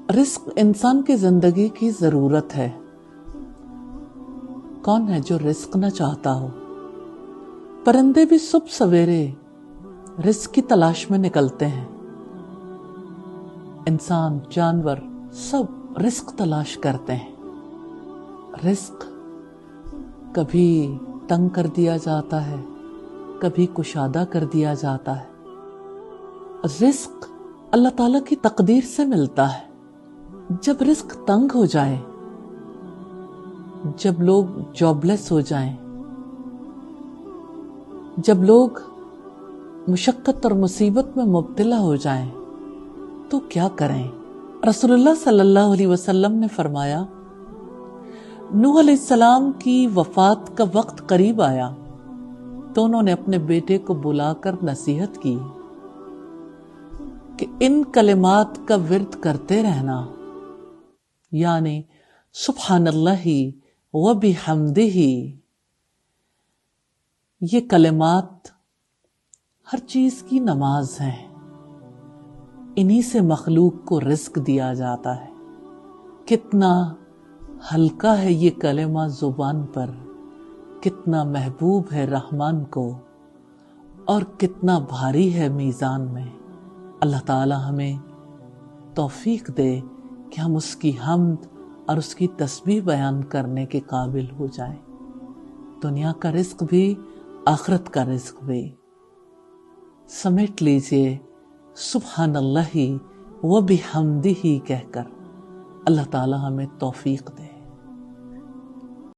رزق انسان کی زندگی کی ضرورت ہے. کون ہے جو رزق نہ چاہتا ہو؟ پرندے بھی صبح سویرے رزق کی تلاش میں نکلتے ہیں. انسان، جانور سب رزق تلاش کرتے ہیں. رزق کبھی تنگ کر دیا جاتا ہے، کبھی کشادہ کر دیا جاتا ہے. رزق اللہ تعالیٰ کی تقدیر سے ملتا ہے. جب رزق تنگ ہو جائے، جب لوگ جاب لیس ہو جائیں، جب لوگ مشقت اور مصیبت میں مبتلا ہو جائیں تو کیا کریں؟ رسول اللہ صلی اللہ علیہ وسلم نے فرمایا، نوح علیہ السلام کی وفات کا وقت قریب آیا تو انہوں نے اپنے بیٹے کو بلا کر نصیحت کی کہ ان کلمات کا ورد کرتے رہنا، یعنی سبحان اللہ و بحمدہ. یہ کلمات ہر چیز کی نماز ہیں. انہی سے مخلوق کو رزق دیا جاتا ہے. کتنا ہلکا ہے یہ کلمہ زبان پر، کتنا محبوب ہے رحمان کو، اور کتنا بھاری ہے میزان میں. اللہ تعالی ہمیں توفیق دے کہ ہم اس کی حمد اور اس کی تسبیح بیان کرنے کے قابل ہو جائیں. دنیا کا رزق بھی، آخرت کا رزق بھی. سمیٹ لیجئے سبحان اللہ و بحمدہ کہہ کر. اللہ تعالی ہمیں توفیق دے.